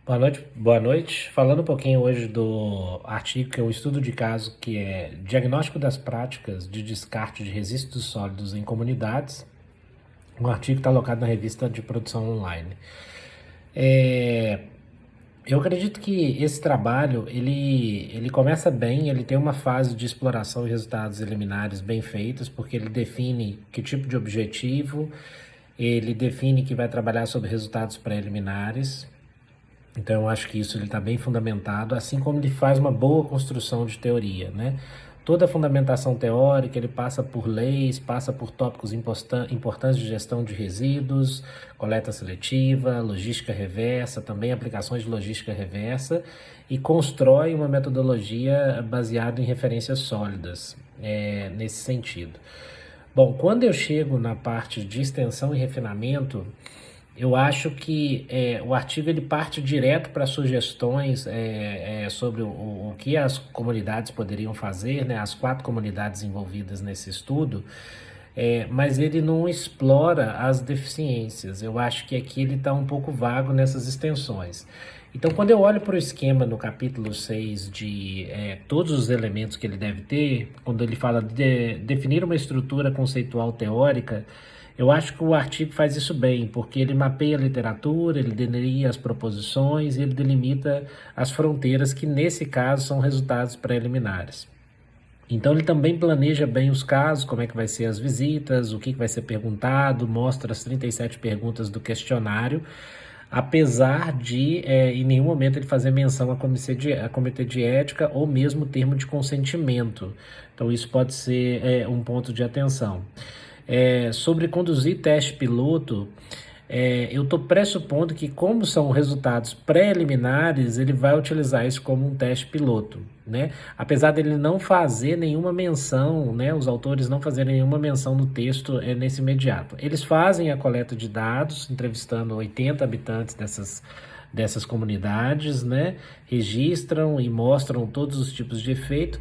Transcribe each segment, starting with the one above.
Boa noite, boa noite. Falando um pouquinho hoje do artigo que é um estudo de caso que é Diagnóstico das práticas de descarte de resíduos sólidos em comunidades. Um artigo que está alocado na revista de produção online. É, eu acredito que esse trabalho, ele começa bem, ele tem uma fase de exploração e resultados eliminares bem feitos, porque ele define que tipo de objetivo, ele define que vai trabalhar sobre resultados preliminares. Então, eu acho que isso ele está bem fundamentado, assim como ele faz uma boa construção de teoria, né? Toda a fundamentação teórica, ele passa por leis, passa por tópicos importantes de gestão de resíduos, coleta seletiva, logística reversa, também aplicações de logística reversa, e constrói uma metodologia baseada em referências sólidas, nesse sentido. Bom, quando eu chego na parte de extensão e refinamento, eu acho que o artigo ele parte direto para sugestões sobre o que as comunidades poderiam fazer, né, as 4 comunidades envolvidas nesse estudo, mas ele não explora as deficiências. Eu acho que aqui ele está um pouco vago nessas extensões. Então, quando eu olho para o esquema no capítulo 6 de todos os elementos que ele deve ter, quando ele fala de definir uma estrutura conceitual teórica, eu acho que o artigo faz isso bem, porque ele mapeia a literatura, ele delineia as proposições e ele delimita as fronteiras, que nesse caso são resultados preliminares. Então ele também planeja bem os casos, como é que vai ser as visitas, o que vai ser perguntado, mostra as 37 perguntas do questionário, apesar de em nenhum momento ele fazer menção a comitê de ética ou mesmo termo de consentimento. Então isso pode ser um ponto de atenção. Sobre conduzir teste piloto, eu estou pressupondo que, como são resultados preliminares, ele vai utilizar isso como um teste piloto, né? Apesar dele não fazer nenhuma menção, né, os autores não fazerem nenhuma menção no texto nesse imediato. Eles fazem a coleta de dados, entrevistando 80 habitantes dessas comunidades, né? Registram e mostram todos os tipos de efeito.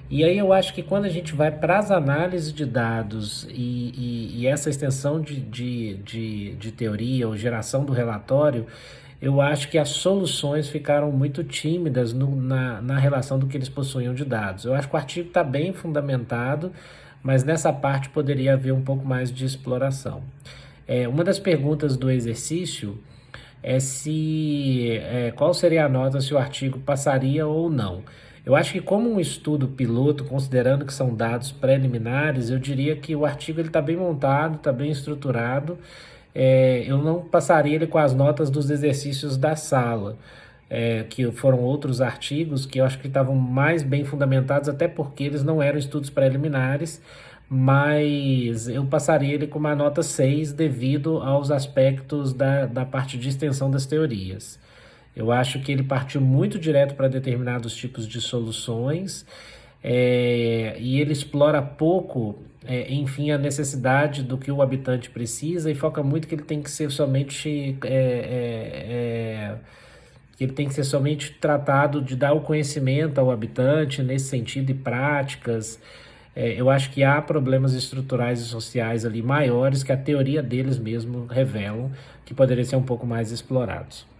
E aí eu acho que quando a gente vai para as análises de dados e essa extensão de teoria ou geração do relatório, eu acho que as soluções ficaram muito tímidas na relação do que eles possuíam de dados. Eu acho que o artigo está bem fundamentado, mas nessa parte poderia haver um pouco mais de exploração. Uma das perguntas do exercício é qual seria a nota se o artigo passaria ou não. Eu acho que, como um estudo piloto, considerando que são dados preliminares, eu diria que o artigo está bem montado, está bem estruturado. Eu não passaria ele com as notas dos exercícios da sala, que foram outros artigos que eu acho que estavam mais bem fundamentados, até porque eles não eram estudos preliminares, mas eu passaria ele com uma nota 6 devido aos aspectos da parte de extensão das teorias. Eu acho que ele partiu muito direto para determinados tipos de soluções, e ele explora pouco, enfim, a necessidade do que o habitante precisa, e foca muito que ele tem que ser somente que ele tem que ser somente tratado de dar o conhecimento ao habitante nesse sentido e práticas. Eu acho que há problemas estruturais e sociais ali maiores que a teoria deles mesmo revelam, que poderiam ser um pouco mais explorados.